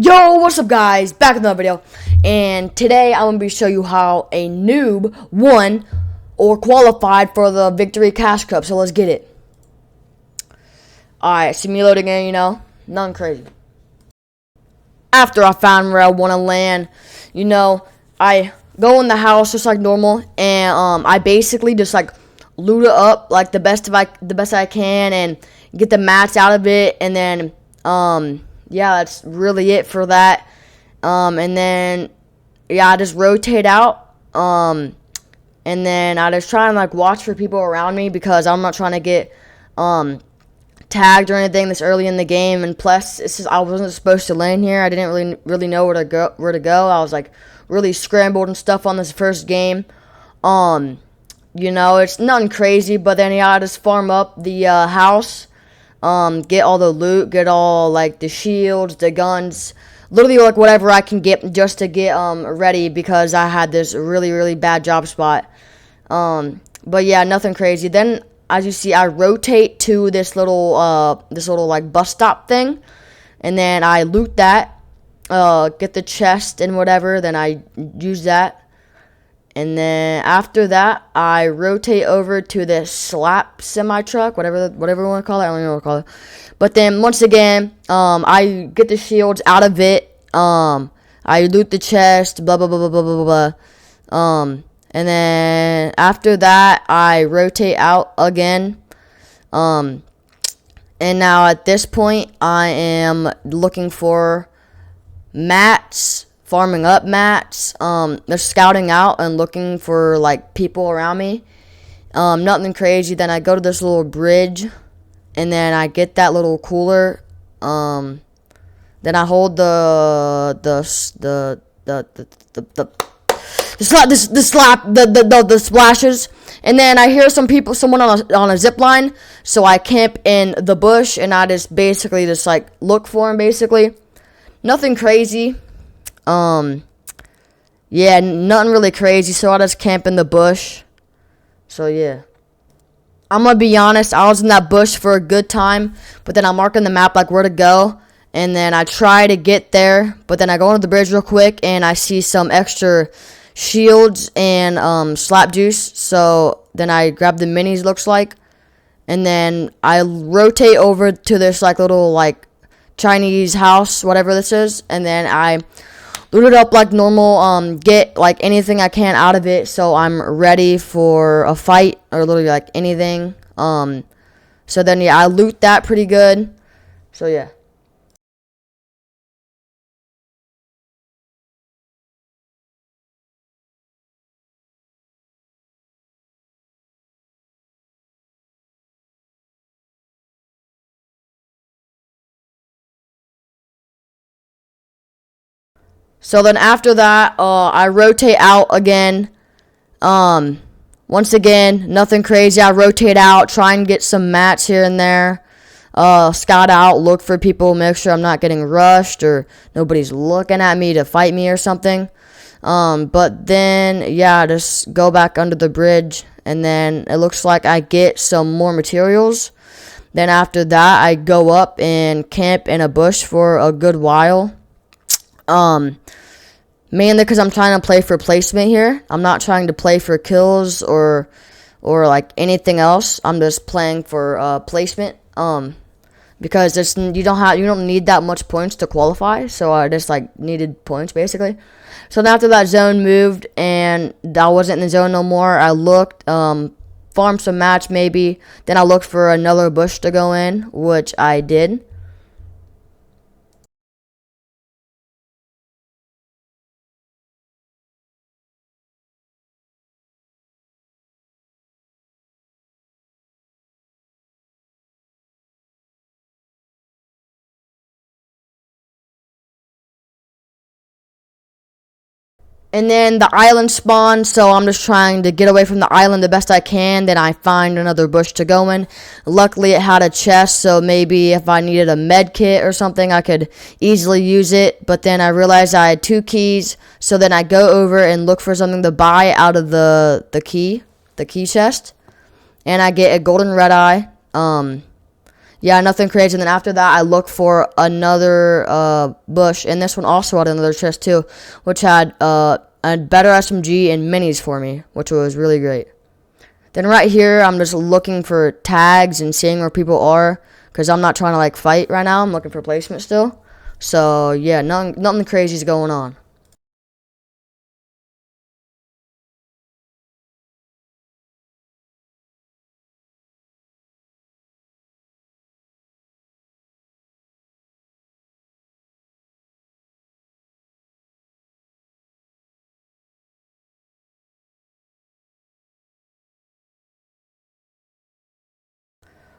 Yo, what's up guys? Back with another video, and today I'm going to show you how a noob won or qualified for the Victory Cash Cup, so let's get it. Alright, see me loading in, nothing crazy. After I found where I want to land, I go in the house just like normal, and I basically just like loot it up like the best I can and get the mats out of it, and then yeah, that's really it for that. And then, yeah, I just rotate out. And then I just try and, like, watch for people around me because I'm not trying to get, tagged or anything this early in the game. And plus, I wasn't supposed to land here. I didn't really know where to go. I was, like, really scrambled and stuff on this first game. It's nothing crazy, but then, yeah, I just farm up the, house. Get all the loot, get all, like, the shields, the guns, literally, like, whatever I can get just to get, ready, because I had this really, really bad job spot. But yeah, nothing crazy. Then, as you see, I rotate to this little, like, bus stop thing, and then I loot that, get the chest and whatever, then I use that. And then after that, I rotate over to this slap semi-truck, whatever you want to call it. I don't know what to call it. But then, once again, I get the shields out of it. I loot the chest, blah, blah, blah, blah, blah, blah, blah. And then, after that, I rotate out again. And now, at this point, I am looking for mats. Farming up mats, they're scouting out and looking for, like, people around me, nothing crazy. Then I go to this little bridge, and then I get that little cooler, then I hold the splashes, and then I hear someone on a zip line, so I camp in the bush, and I just basically just, like, look for him, basically. Nothing crazy. Yeah, nothing really crazy, so I just camp in the bush. So, yeah. I'm gonna be honest, I was in that bush for a good time, but then I'm marking the map, like, where to go, and then I try to get there, but then I go onto the bridge real quick, and I see some extra shields and, slap juice, so then I grab the minis, looks like, and then I rotate over to this, like, little, like, Chinese house, whatever this is, and then I loot it up like normal, get, like, anything I can out of it, so I'm ready for a fight, or literally, like, anything, so then, yeah, I loot that pretty good, so, yeah. So then after that, I rotate out again. Once again, nothing crazy. I rotate out, try and get some mats here and there. Scout out, look for people, make sure I'm not getting rushed or nobody's looking at me to fight me or something. But then, yeah, just go back under the bridge, and then it looks like I get some more materials. Then after that, I go up and camp in a bush for a good while. Mainly because I'm trying to play for placement here. I'm not trying to play for kills or like anything else. I'm just playing for placement. Because you don't need that much points to qualify. So I just, like, needed points basically. So then after that zone moved and I wasn't in the zone no more, I looked, farmed some mats maybe. Then I looked for another bush to go in, which I did. And then the island spawned, so I'm just trying to get away from the island the best I can. Then I find another bush to go in. Luckily, it had a chest, so maybe if I needed a med kit or something, I could easily use it. But then I realized I had 2 keys, so then I go over and look for something to buy out of the key chest. And I get a golden red eye. Yeah, nothing crazy. And then after that, I look for another bush, and this one also had another chest too, which had a better SMG and minis for me, which was really great. Then right here, I'm just looking for tags and seeing where people are, because I'm not trying to like fight right now. I'm looking for placement still. So yeah, nothing crazy is going on.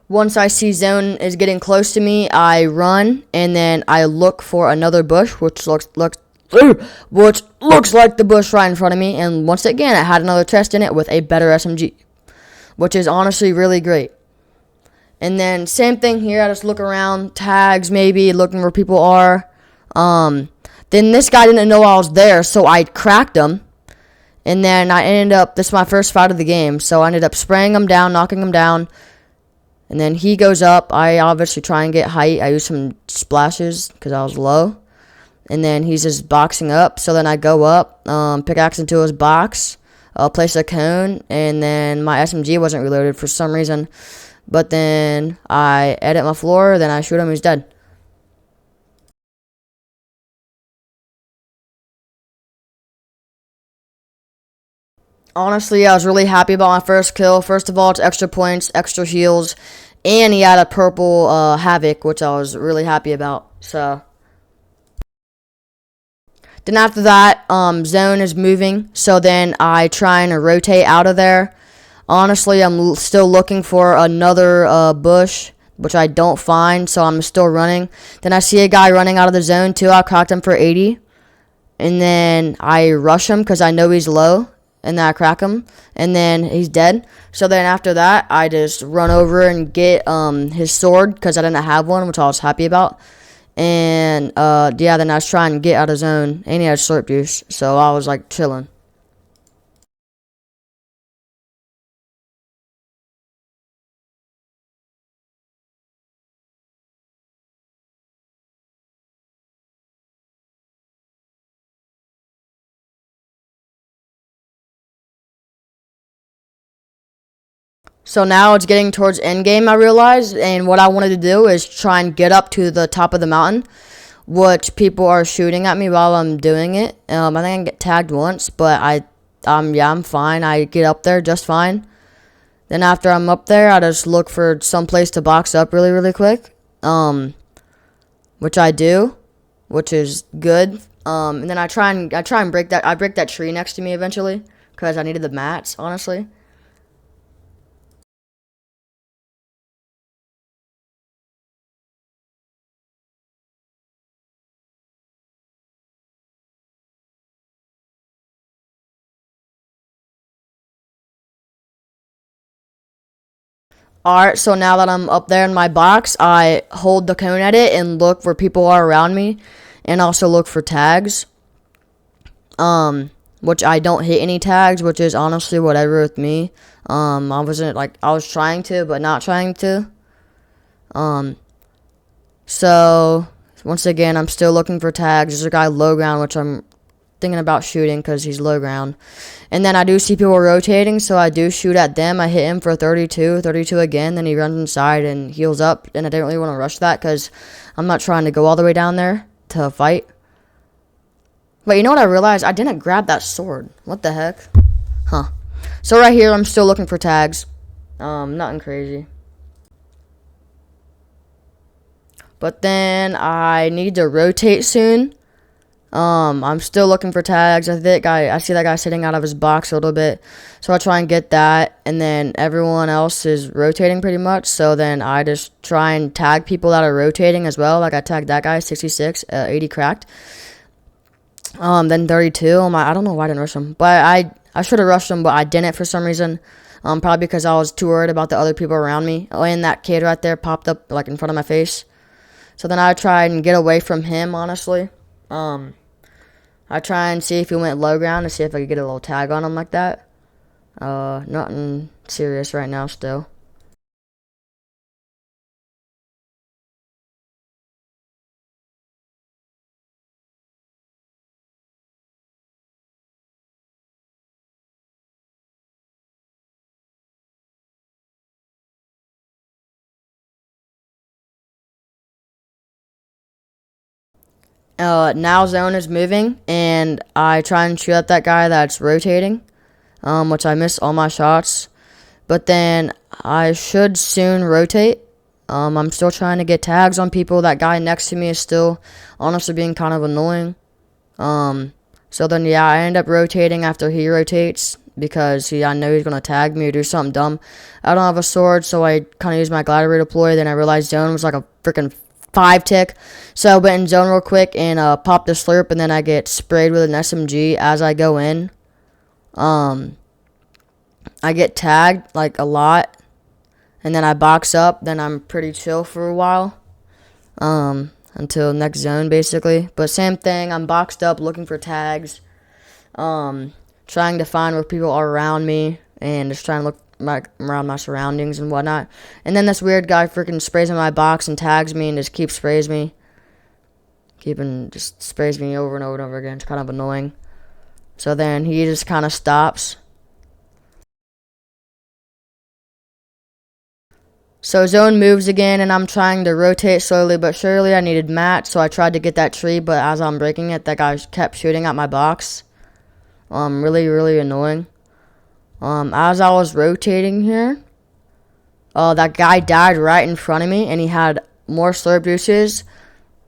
Once I see zone is getting close to me, I run and then I look for another bush, which looks like the bush right in front of me. And once again, it had another chest in it with a better SMG, which is honestly really great. And then same thing here. I just look around, tags maybe, looking where people are. Um, then this guy didn't know I was there, so I cracked him. And then I ended up, this is my first fight of the game, so I ended up spraying him down, knocking him down. And then he goes up. I obviously try and get height. I use some splashes because I was low. And then he's just boxing up. So then I go up, pickaxe into his box, place a cone, and then my SMG wasn't reloaded for some reason. But then I edit my floor, then I shoot him, he's dead. Honestly, I was really happy about my first kill. First of all, it's extra points, extra heals, and he had a purple Havoc, which I was really happy about. So then after that, zone is moving, so then I try and rotate out of there. Honestly, I'm still looking for another bush, which I don't find, so I'm still running. Then I see a guy running out of the zone too. I cracked him for 80. And then I rush him because I know he's low. And then I crack him. And then he's dead. So then after that, I just run over and get his sword because I didn't have one, which I was happy about. And yeah, then I was trying to get out of zone. And he had slurp juice. So I was like chilling. So now it's getting towards end game, I realized, and what I wanted to do is try and get up to the top of the mountain, which people are shooting at me while I'm doing it. I think I get tagged once, but yeah, I'm fine. I get up there just fine. Then after I'm up there, I just look for some place to box up really, really quick, which I do, which is good. And then I try and break that. I break that tree next to me eventually because I needed the mats, honestly. Alright, so now that I'm up there in my box, I hold the cone at it and look where people are around me, and also look for tags. Which I don't hit any tags, which is honestly whatever with me. I wasn't like I was trying to, but not trying to. Um, so once again, I'm still looking for tags. There's a guy low ground, which I'm thinking about shooting because he's low ground. And then I do see people rotating, so I do shoot at them. I hit him for 32 again. Then he runs inside and heals up. And I didn't really want to rush that because I'm not trying to go all the way down there to fight. But you know what I realized? I didn't grab that sword. What the heck? Huh. So right here, I'm still looking for tags. Nothing crazy. But then I need to rotate soon. I'm still looking for tags. I see that guy sitting out of his box a little bit. So I try and get that. And then everyone else is rotating pretty much. So then I just try and tag people that are rotating as well. Like I tagged that guy, 66, 80 cracked. Then 32. I don't know why I didn't rush him. But I should have rushed him, but I didn't for some reason. Probably because I was too worried about the other people around me. Oh, and that kid right there popped up like in front of my face. So then I tried and get away from him, honestly. I try and see if he went low ground to see if I could get a little tag on him like that. Nothing serious right now still. Now zone is moving, and I try and shoot at that guy that's rotating, which I miss all my shots. But then I should soon rotate. I'm still trying to get tags on people. That guy next to me is still honestly being kind of annoying. So then, yeah, I end up rotating after he rotates because I know he's going to tag me or do something dumb. I don't have a sword, so I kind of use my glider redeploy. Then I realized zone was like a freaking 5-tick. So I went in zone real quick and popped the slurp, and then I get sprayed with an SMG as I go in. I get tagged like a lot, and then I box up. Then I'm pretty chill for a while. Until next zone, basically. But same thing, I'm boxed up looking for tags, trying to find where people are around me, and just trying to look around my surroundings and whatnot. And then this weird guy freaking sprays in my box and tags me and just sprays me over and over and over again. It's kind of annoying. So then he just kind of stops. So zone moves again, and I'm trying to rotate slowly but surely. I needed mats, so I tried to get that tree, but as I'm breaking it, that guy kept shooting at my box. Really, really annoying. As I was rotating here, that guy died right in front of me, and he had more slurp juices,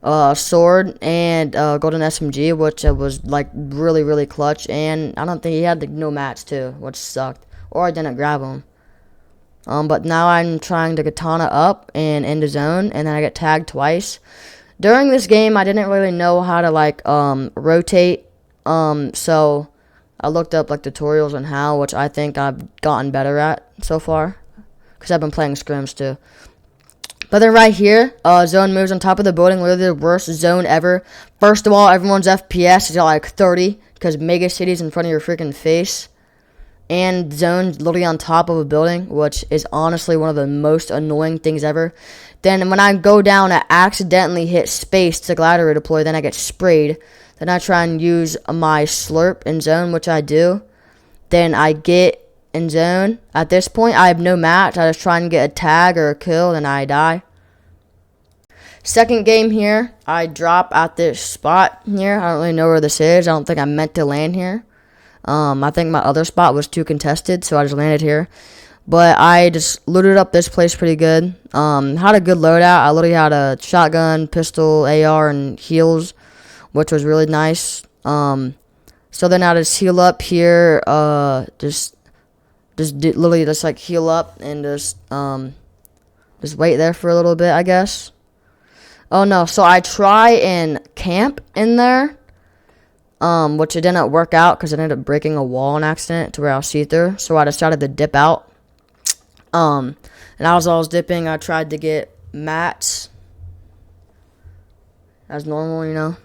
sword, and golden SMG, which was like really, really clutch. And I don't think he had no mats too, which sucked, or I didn't grab them. But now I'm trying to katana up and into zone, and then I get tagged twice. During this game, I didn't really know how to, like, rotate, so I looked up, like, tutorials on how, which I think I've gotten better at so far, because I've been playing scrims, too. But then right here, zone moves on top of the building, literally the worst zone ever. First of all, everyone's FPS is at, like, 30, because Mega City's in front of your freaking face. And zone's literally on top of a building, which is honestly one of the most annoying things ever. Then when I go down, I accidentally hit space to glider redeploy, then I get sprayed. Then I try and use my slurp in zone, which I do. Then I get in zone. At this point, I have no match. I just try and get a tag or a kill, then I die. Second game here, I drop at this spot here. I don't really know where this is. I don't think I meant to land here. I think my other spot was too contested, so I just landed here. But I just looted up this place pretty good. Had a good loadout. I literally had a shotgun, pistol, AR, and heals, which was really nice. So then I just heal up here. Literally just like heal up and just wait there for a little bit, I guess. Oh no! So I try and camp in there. Which it didn't work out because I ended up breaking a wall on accident to where I was see-through. So I decided to dip out. And as I was dipping, I tried to get mats. As normal, you know.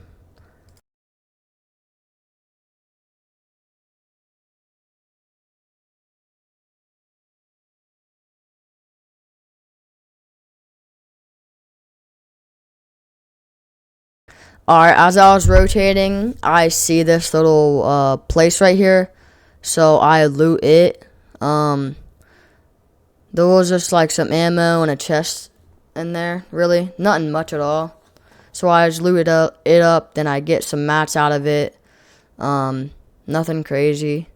Alright, as I was rotating, I see this little place right here. So I loot it. There was just like some ammo and a chest in there, really. Nothing much at all. So I just loot it up, then I get some mats out of it. Nothing crazy.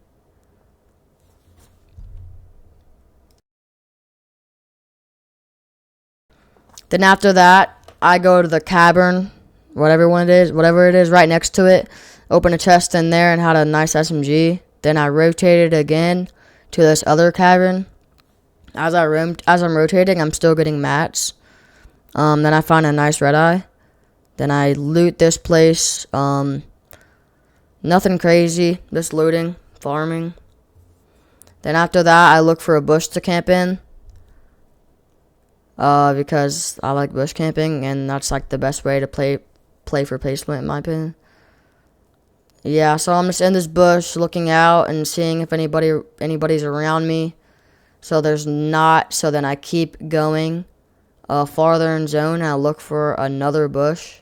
Then after that, I go to the cavern. Whatever it is, right next to it. Open a chest in there and had a nice SMG. Then I rotated again to this other cavern. As I'm rotating, I'm still getting mats. Then I find a nice red eye. Then I loot this place. Nothing crazy, just looting, farming. Then after that, I look for a bush to camp in. Because I like bush camping, and that's like the best way to play for placement, in my opinion. Yeah, so I'm just in this bush looking out and seeing if anybody's around me. So there's not, so then I keep going farther in zone, and I look for another bush.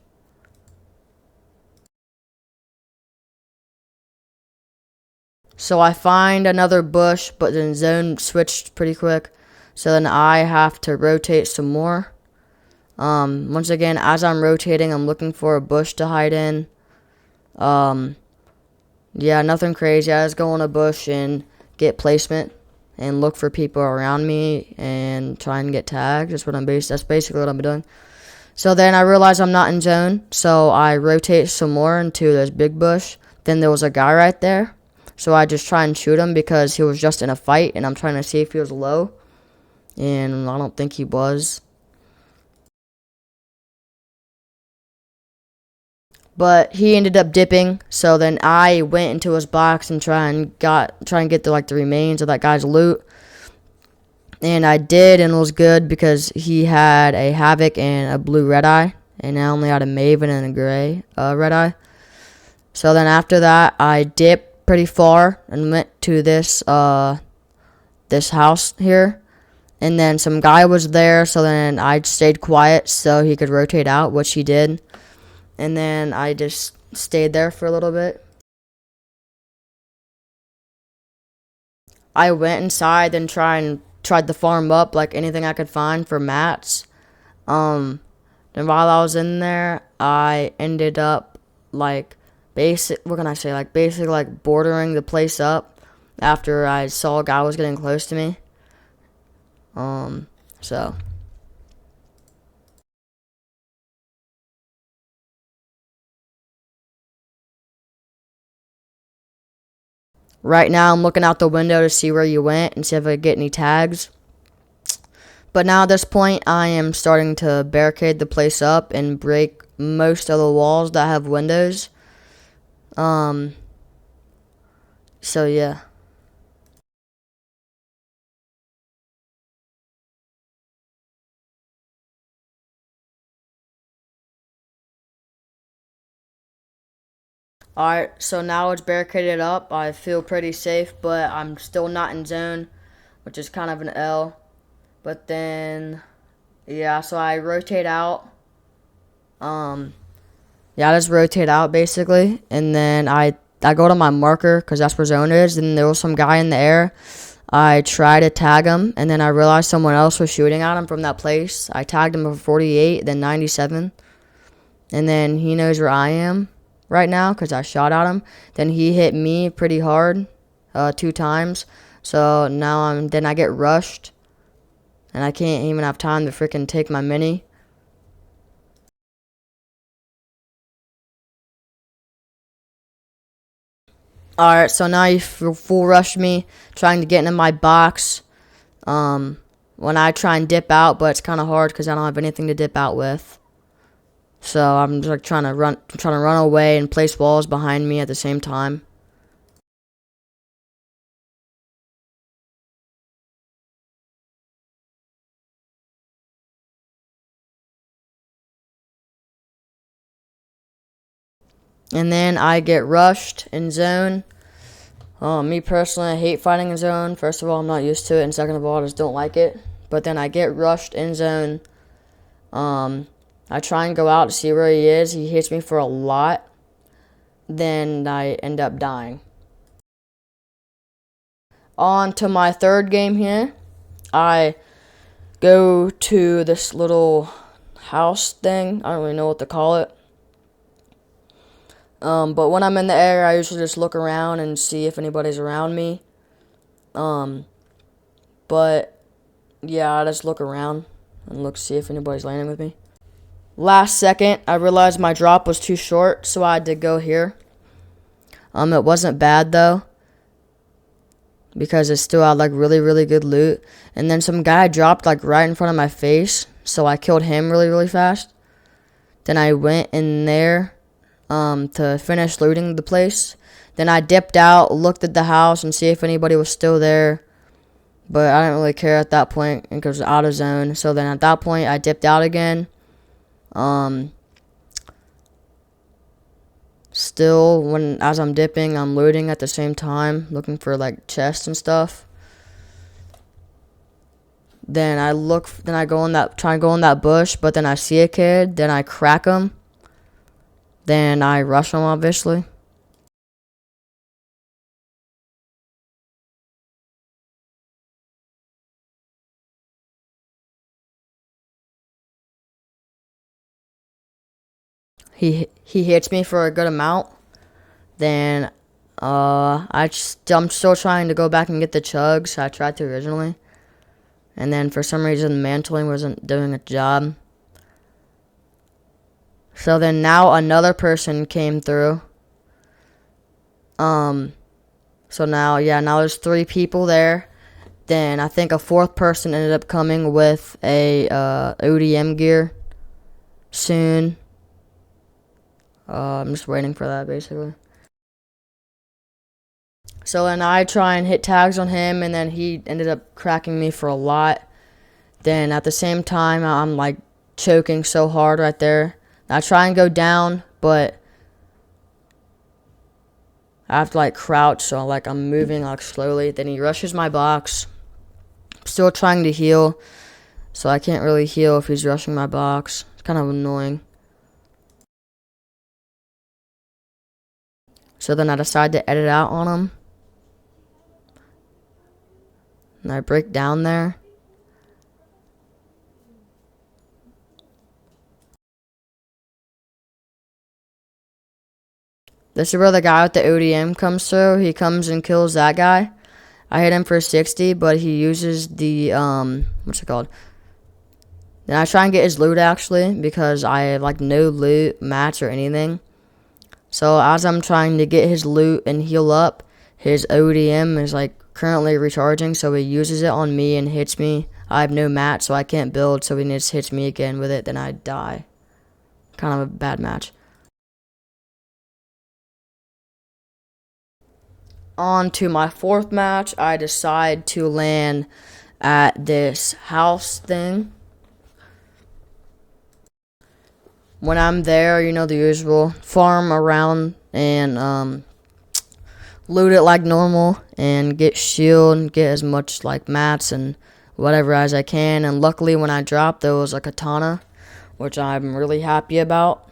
So I find another bush, but then zone switched pretty quick. So then I have to rotate some more. Once again, as I'm rotating, I'm looking for a bush to hide in. Yeah, nothing crazy. I just go in a bush and get placement and look for people around me and try and get tagged. That's basically what I'm doing. So then I realize I'm not in zone, so I rotate some more into this big bush. Then there was a guy right there, so I just try and shoot him because he was just in a fight, and I'm trying to see if he was low, and I don't think he was. But he ended up dipping, so then I went into his box and try and get the remains of that guy's loot. And I did, and it was good because he had a Havoc and a blue red eye, and I only had a Maven and a gray red eye. So then after that, I dipped pretty far and went to this house here, and then some guy was there. So then I stayed quiet so he could rotate out, which he did, and then I just stayed there for a little bit. I went inside and tried to farm up like anything I could find for mats. And while I was in there, I ended up like what can I say? Like basically like bordering the place up after I saw a guy was getting close to me. So right now I'm looking out the window to see where you went and see if I get any tags. But now at this point, I am starting to barricade the place up and break most of the walls that have windows. Um, so yeah. Alright, so now it's barricaded up. I feel pretty safe, but I'm still not in zone, which is kind of an L. But then, yeah, so I rotate out. Um, yeah, I just rotate out basically, and then I go to my marker because that's where zone is. And there was some guy in the air. I try to tag him, and then I realized someone else was shooting at him from that place. I tagged him for 48, then 97, and then he knows where I am right now because I shot at him. Then he hit me pretty hard, 2 times. So now I get rushed, and I can't even have time to freaking take my mini. Alright, so now you full rushed me, trying to get into my box. Um, when I try and dip out, but it's kind of hard because I don't have anything to dip out with. So I'm just like trying to run away and place walls behind me at the same time. And then I get rushed in zone. Me personally, I hate fighting in zone. First of all, I'm not used to it, and second of all, I just don't like it. But then I get rushed in zone. I try and go out to see where he is. He hits me for a lot. Then I end up dying. On to my third game here. I go to this little house thing. I don't really know what to call it. But when I'm in the air, I usually just look around and see if anybody's around me. Um, but yeah, I just look around and look see if anybody's landing with me. Last second, I realized my drop was too short, so I had to go here. It wasn't bad though, because it still had like really, really good loot. And then some guy dropped like right in front of my face, so I killed him really, really fast. Then I went in there to finish looting the place. Then I dipped out, looked at the house, and see if anybody was still there. But I didn't really care at that point because it was out of zone. So then at that point, I dipped out again. Still, as I'm dipping, I'm looting at the same time, looking for like chests and stuff. Then I go in try and go in that bush, but then I see a kid, then I crack him. Then I rush him, obviously. he hits me for a good amount, then I'm still trying to go back and get the chugs I tried to originally. And then for some reason, the mantling wasn't doing its job. So then now another person came through. So now there's 3 people there. Then I think a 4th person ended up coming with a ODM gear soon. I'm just waiting for that, basically. So then I try and hit tags on him, and then he ended up cracking me for a lot. Then at the same time, I'm like choking so hard right there. I try and go down, but I have to like crouch, so like I'm moving like slowly. Then he rushes my box. I'm still trying to heal, so I can't really heal if he's rushing my box. It's kind of annoying. So then I decide to edit out on him. And I break down there. This is where the guy with the ODM comes through. He comes and kills that guy. I hit him for 60, but he uses the, what's it called? Then I try and get his loot, actually, because I have, like, no loot, mats, or anything. So as I'm trying to get his loot and heal up, his ODM is, like, currently recharging, so he uses it on me and hits me. I have no mat, so I can't build, so he just hits me again with it, then I die. Kind of a bad match. On to my 4th match, I decide to land at this house thing. When I'm there, you know the usual, farm around and loot it like normal and get shield and get as much like mats and whatever as I can. And luckily when I dropped, there was a katana, which I'm really happy about.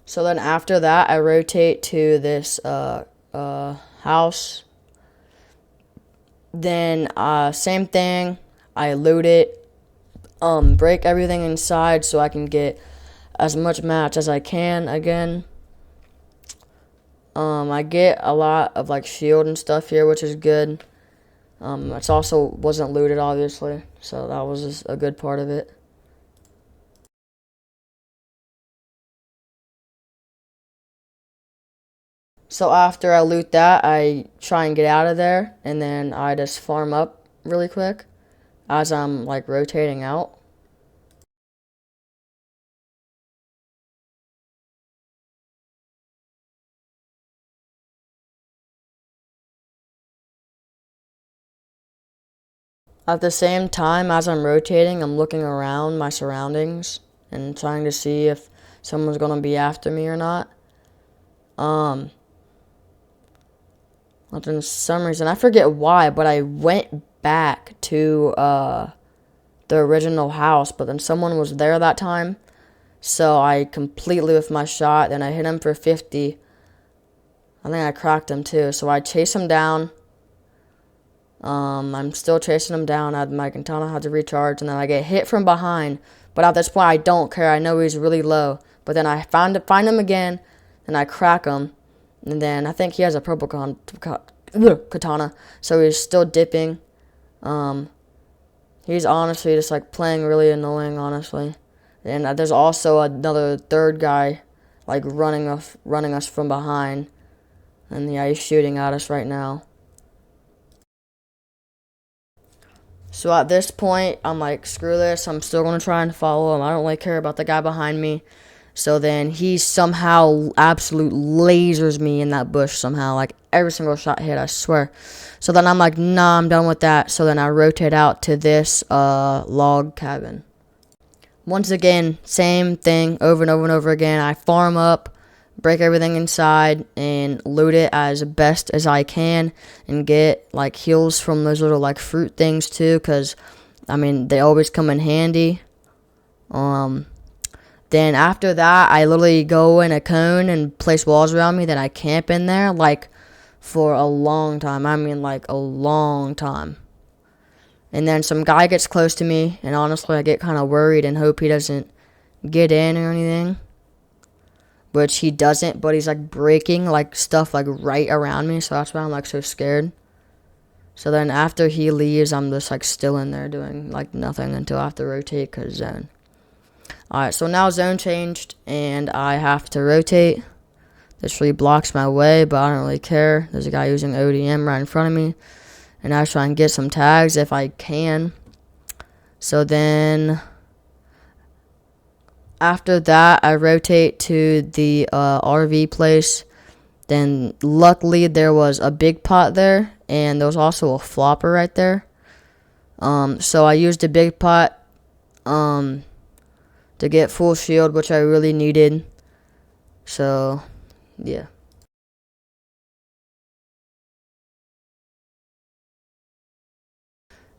So then after that, I rotate to this house. Then same thing, I loot it, break everything inside so I can get as much mats as I can again. I get a lot of like shield and stuff here, which is good. It's also wasn't looted obviously, so that was just a good part of it. So after I loot that, I try and get out of there, and then I just farm up really quick as I'm like rotating out. At the same time, as I'm rotating, I'm looking around my surroundings and trying to see if someone's gonna be after me or not. But for some reason, I forget why, but I went back to the original house, but then someone was there that time, so I completely with my shot. Then I hit him for 50. I think I cracked him too, so I chase him down. I'm still chasing him down. My katana had to recharge, and then I get hit from behind. But at this point, I don't care. I know he's really low. But then I find him again, and I crack him. And then I think he has a purple katana, so he's still dipping. He's honestly just like playing really annoying, honestly. And there's also another 3rd guy, like running us from behind. And yeah, he's shooting at us right now. So at this point, I'm like, screw this. I'm still going to try and follow him. I don't really care about the guy behind me. So then he somehow absolute lasers me in that bush somehow. Like every single shot hit, I swear. So then I'm like, nah, I'm done with that. So then I rotate out to this log cabin. Once again, same thing over and over and over again. I farm up, break everything inside, and loot it as best as I can, and get like heals from those little like fruit things too, because I mean they always come in handy. Then after that, I literally go in a cone and place walls around me. Then I camp in there, like, for a long time. I mean, like, a long time. And then some guy gets close to me, and honestly, I get kind of worried and hope he doesn't get in or anything. Which he doesn't, but he's, like, breaking, like, stuff, like, right around me. So that's why I'm, like, so scared. So then after he leaves, I'm just, like, still in there doing, like, nothing until I have to rotate because zone. Alright, so now zone changed, and I have to rotate. This really blocks my way, but I don't really care. There's a guy using ODM right in front of me, and I try and get some tags if I can. So then, after that, I rotate to the RV place. Then, luckily, there was a big pot there, and there was also a flopper right there. So I used a big pot, to get full shield, which I really needed. So, yeah.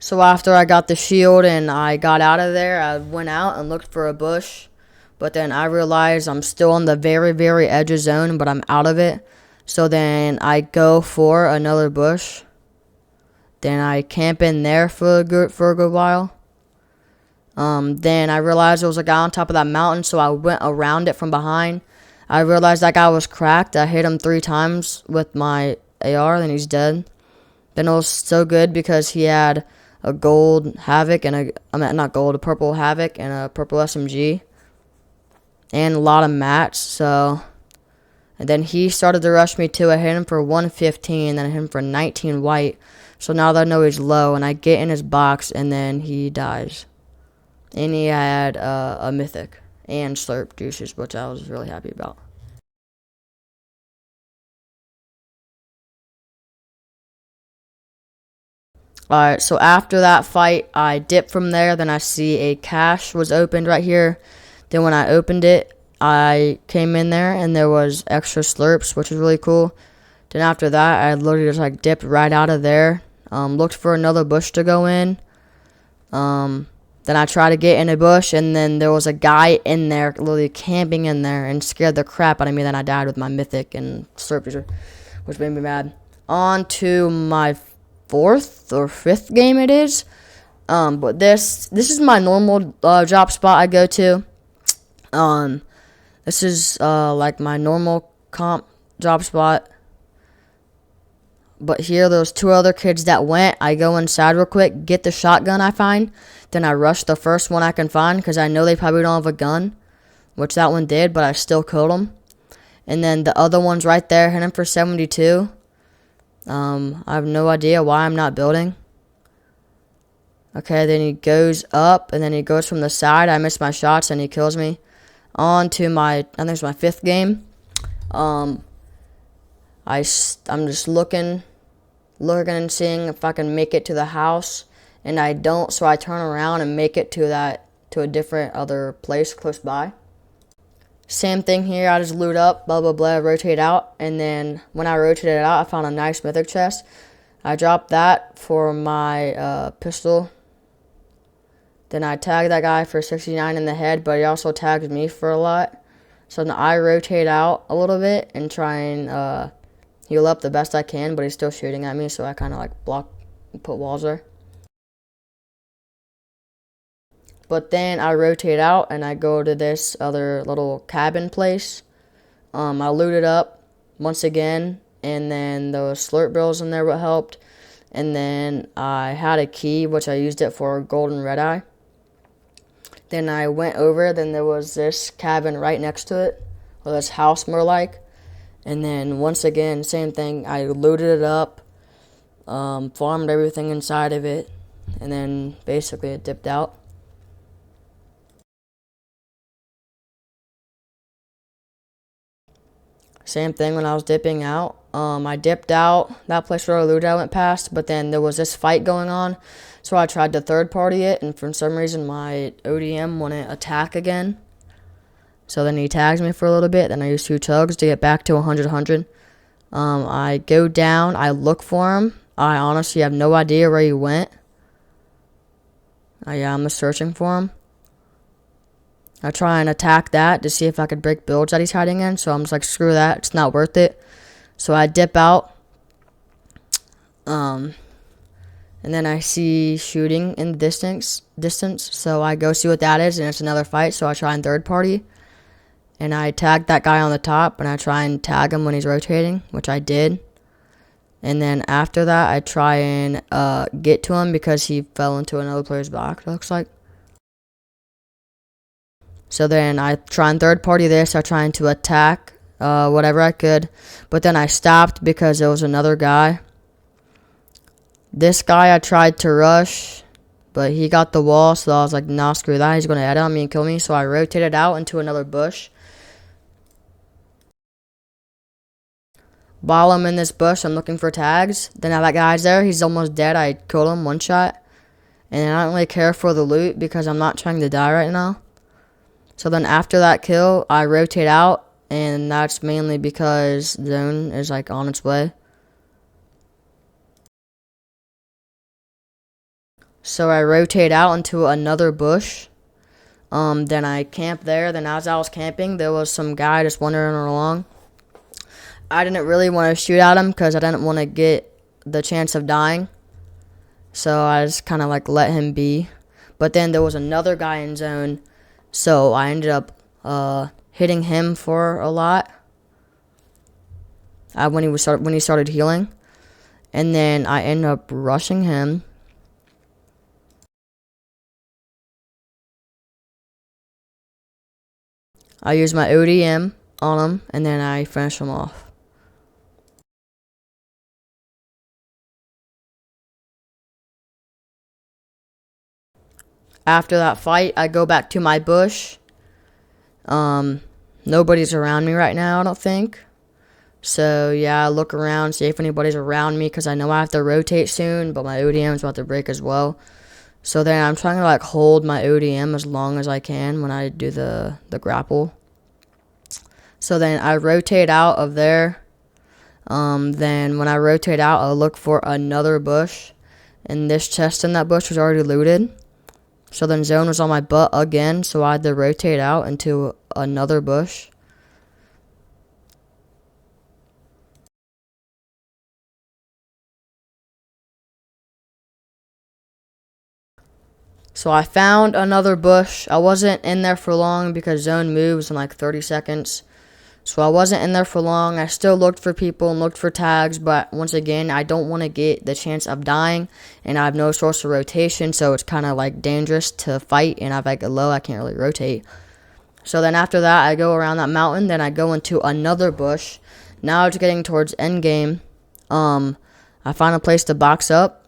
So after I got the shield and I got out of there, I went out and looked for a bush. But then I realized I'm still on the very, very edge of zone, but I'm out of it. So then I go for another bush. Then I camp in there for a good while. Then I realized there was a guy on top of that mountain, so I went around it from behind. I realized that guy was cracked. I hit him 3 times with my AR, then he's dead. Then it was so good because he had a gold Havoc and a purple Havoc and a purple SMG. And a lot of mats, so... And then he started to rush me too. I hit him for 115, then I hit him for 19 white. So now that I know he's low, and I get in his box, and then he dies. And he had a mythic and slurp juices, which I was really happy about. Alright, so after that fight, I dipped from there. Then I see a cache was opened right here. Then when I opened it, I came in there, and there was extra slurps, which was really cool. Then after that, I literally just, like, dipped right out of there. Looked for another bush to go in. Then I tried to get in a bush, and then there was a guy in there, literally camping in there, and scared the crap out of me. Then I died with my mythic and slurp, which made me mad. On to my 4th or 5th game it is. But this is my normal drop spot I go to. This is like my normal comp drop spot. But here, there's 2 other kids that went. I go inside real quick, get the shotgun I find. Then I rush the first one I can find because I know they probably don't have a gun. Which that one did, but I still killed him. And then the other one's right there, hit him for 72. I have no idea why I'm not building. Okay, then he goes up, and then he goes from the side. I miss my shots, and he kills me. On to my, I think it's my 5th game. I'm just looking and seeing if I can make it to the house, and I don't, so I turn around and make it to a different other place close by. Same thing here, I just loot up, blah blah blah, rotate out, and then when I rotated out, I found a nice mythic chest. I dropped that for my pistol. Then I tagged that guy for 69 in the head, but he also tagged me for a lot. So now I rotate out a little bit and try and heal up the best I can, but he's still shooting at me, so I kind of like block and put walls there. But then I rotate out and I go to this other little cabin place. I looted up once again, and then those slurp bills in there what helped. And then I had a key, which I used it for a golden red eye. Then I went over, then there was this cabin right next to it, or this house more like. And then once again, same thing, I looted it up, farmed everything inside of it, and then basically it dipped out. Same thing when I was dipping out. I dipped out, that place where I looted I went past, but then there was this fight going on, so I tried to third party it, and for some reason my ODM wouldn't attack again. So then he tags me for a little bit, then I use 2 chugs to get back to 100. I go down, I look for him. I honestly have no idea where he went. Yeah, I'm just searching for him. I try and attack that to see if I could break builds that he's hiding in. So I'm just like, screw that. It's not worth it. So I dip out. And then I see shooting in the distance. So I go see what that is, and it's another fight. So I try and third party. And I tag that guy on the top, and I try and tag him when he's rotating, which I did. And then after that, I try and get to him because he fell into another player's box, it looks like. So then I try and third party this. I trying to attack whatever I could. But then I stopped because there was another guy. This guy I tried to rush, but he got the wall. So I was like, nah, screw that. He's going to head on me and kill me. So I rotated out into another bush. While I'm in this bush, I'm looking for tags. Then now that guy's there. He's almost dead. I killed him one shot. And I don't really care for the loot because I'm not trying to die right now. So then after that kill, I rotate out, and that's mainly because zone is like on its way. So I rotate out into another bush. Then I camp there. Then as I was camping, there was some guy just wandering along. I didn't really want to shoot at him because I didn't want to get the chance of dying. So I just kind of like let him be. But then there was another guy in zone. So I ended up hitting him for a lot when he started healing, and then I ended up rushing him. I used my ODM on him, and then I finished him off. After that fight, I go back to my bush. Nobody's around me right now, I don't think. So, yeah, I look around, see if anybody's around me, because I know I have to rotate soon, but my ODM is about to break as well. So then I'm trying to, like, hold my ODM as long as I can when I do the grapple. So then I rotate out of there. Then when I rotate out, I'll look for another bush. And this chest in that bush was already looted. So then zone was on my butt again, so I had to rotate out into another bush. So I found another bush. I wasn't in there for long because zone moves in like 30 seconds. So I wasn't in there for long. I still looked for people and looked for tags, but once again, I don't want to get the chance of dying, and I have no source of rotation, so it's kind of like dangerous to fight, and I have like a low, I can't really rotate. So then after that, I go around that mountain, then I go into another bush. Now it's getting towards end game. I find a place to box up,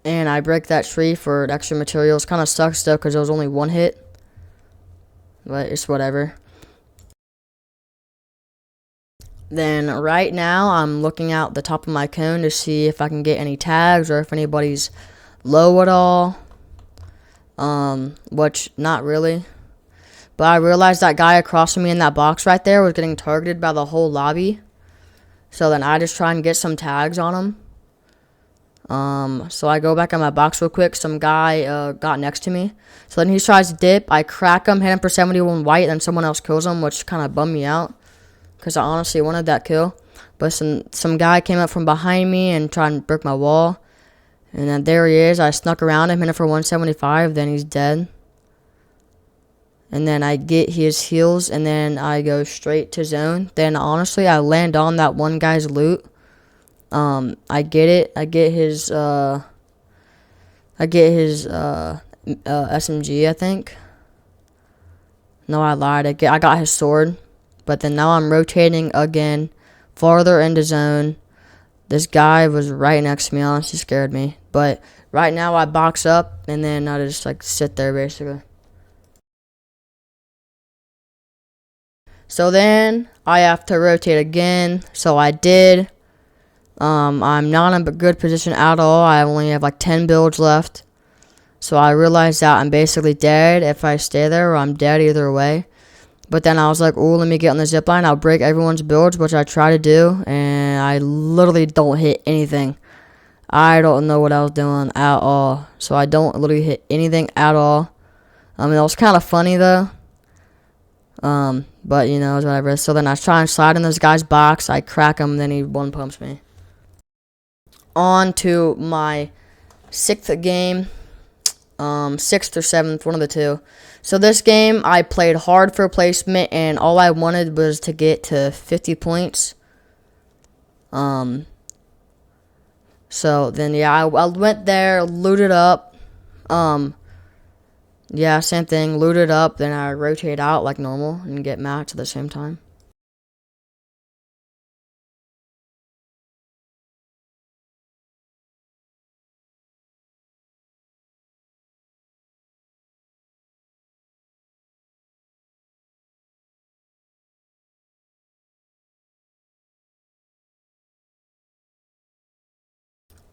and I break that tree for extra materials. Kind of sucks though, because it was only one hit, but it's whatever. Then right now, I'm looking out the top of my cone to see if I can get any tags or if anybody's low at all. Which, not really. But I realized that guy across from me in that box right there was getting targeted by the whole lobby. So then I just try and get some tags on him. So I go back in my box real quick. Some guy got next to me. So then he tries to dip. I crack him, hit him for 71 white, then someone else kills him, which kind of bummed me out, because I honestly wanted that kill. But some guy came up from behind me and tried to break my wall. And then there he is. I snuck around him, hit him for 175. Then he's dead. And then I get his heals, and then I go straight to zone. Then honestly, I land on that one guy's loot. I get it. I get his SMG, I think. No, I lied. I got his sword. But then now I'm rotating again, farther into zone. This guy was right next to me. Honestly, scared me. But right now I box up, and then I just like sit there basically. So then I have to rotate again. So I did. I'm not in a good position at all. I only have like 10 builds left. So I realized that I'm basically dead if I stay there, or I'm dead either way. But then I was like, oh, let me get on the zipline. I'll break everyone's builds, which I try to do. And I literally don't hit anything. I don't know what I was doing at all. So I don't literally hit anything at all. It was kind of funny though. But you know, it's whatever. So then I try and slide in this guy's box. I crack him, then he one pumps me. On to my 6th game. 6th or 7th, one of the two. So this game, I played hard for placement, and all I wanted was to get to 50 points. So then, yeah, I went there, looted up. Yeah, same thing, looted up, then I rotate out like normal and get mats at the same time.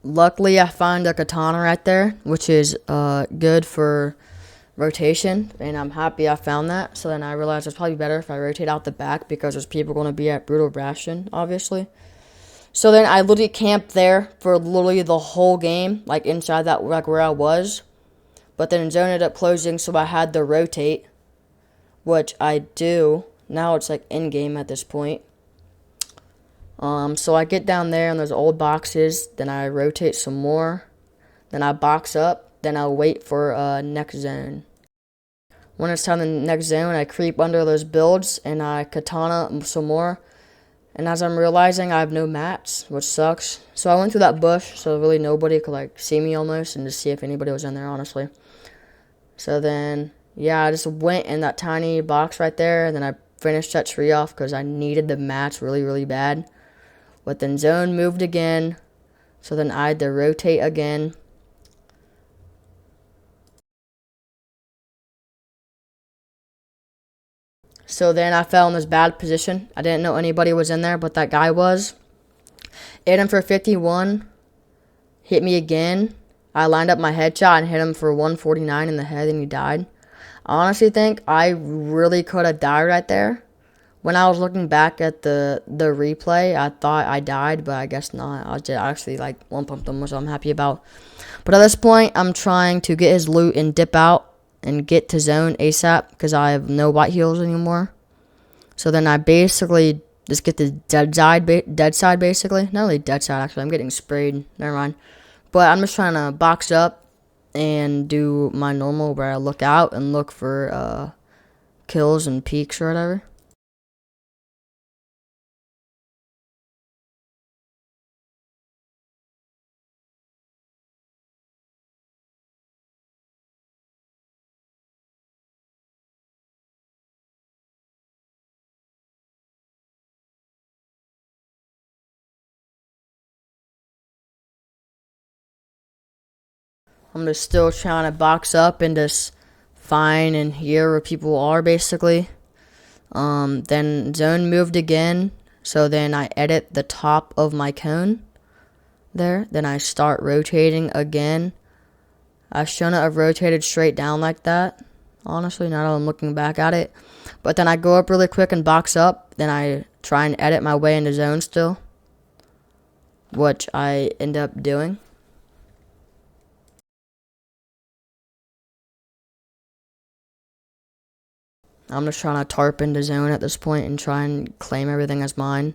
Luckily, I found a katana right there, which is good for rotation, and I'm happy I found that. So then I realized it's probably better if I rotate out the back because there's people going to be at Brutal Bastion, obviously. So then I literally camped there for literally the whole game, like inside that, like where I was. But then zone ended up closing, so I had to rotate, which I do. Now it's like in game at this point. So I get down there and there's old boxes, then I rotate some more, then I box up, then I'll wait for next zone. When it's time the next zone, I creep under those builds and I katana some more. And as I'm realizing, I have no mats, which sucks. So I went through that bush, so really nobody could like see me almost, and just see if anybody was in there, honestly. So then, yeah, I just went in that tiny box right there, and then I finished that tree off because I needed the mats really, really bad. But then zone moved again, so then I had to rotate again. So then I fell in this bad position. I didn't know anybody was in there, but that guy was. Hit him for 51. Hit me again. I lined up my headshot and hit him for 149 in the head, and he died. I honestly think I really could have died right there. When I was looking back at the replay, I thought I died, but I guess not. I just actually like one pumped him, which I'm happy about. But at this point, I'm trying to get his loot and dip out and get to zone ASAP because I have no white heals anymore. So then I basically just get the dead side basically. Not really dead side, actually. I'm getting sprayed. Never mind. But I'm just trying to box up and do my normal where I look out and look for kills and peaks or whatever. I'm just still trying to box up and just find and hear where people are, basically. Then zone moved again, so then I edit the top of my cone there. Then I start rotating again. I shouldn't have rotated straight down like that, honestly, now that I'm looking back at it. But then I go up really quick and box up. Then I try and edit my way into zone still, which I end up doing. I'm just trying to tarp into zone at this point and try and claim everything as mine.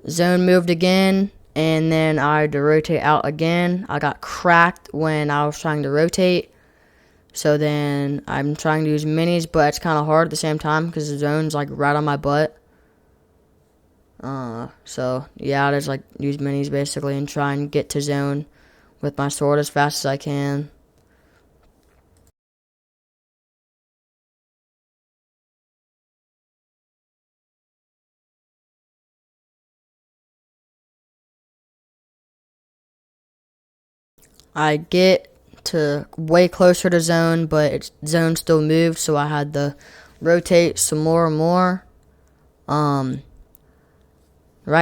Zone moved again, and then I had to rotate out again. I got cracked when I was trying to rotate. So then I'm trying to use minis, but it's kind of hard at the same time because the zone's like right on my butt. So yeah, I just like use minis basically and try and get to zone with my sword as fast as I can. I get to way closer to zone, but zone still moved, so I had to rotate some more and more. Right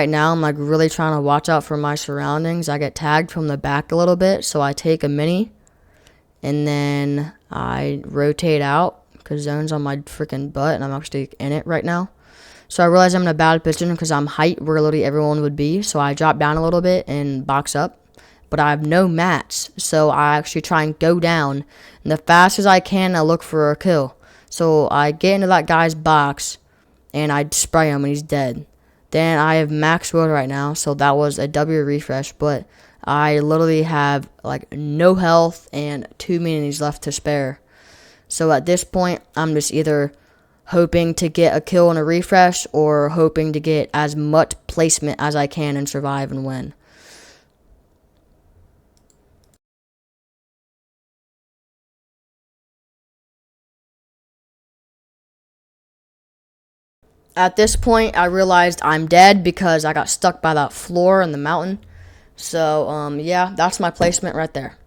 now I'm like really trying to watch out for my surroundings. I get tagged from the back a little bit, so I take a mini and then I rotate out because zone's on my freaking butt and I'm actually in it right now. So I realize I'm in a bad position because I'm height where literally everyone would be, so I drop down a little bit and box up. but I have no mats. So I actually try and go down, and the fastest I can, I look for a kill. So I get into that guy's box, and I spray him, and he's dead. Then I have max wood right now, so that was a W refresh, but I literally have like no health and 2 minis left to spare. So at this point, I'm just either hoping to get a kill and a refresh, or hoping to get as much placement as I can and survive and win. At this point, I realized I'm dead because I got stuck by that floor in the mountain. So, yeah, that's my placement right there.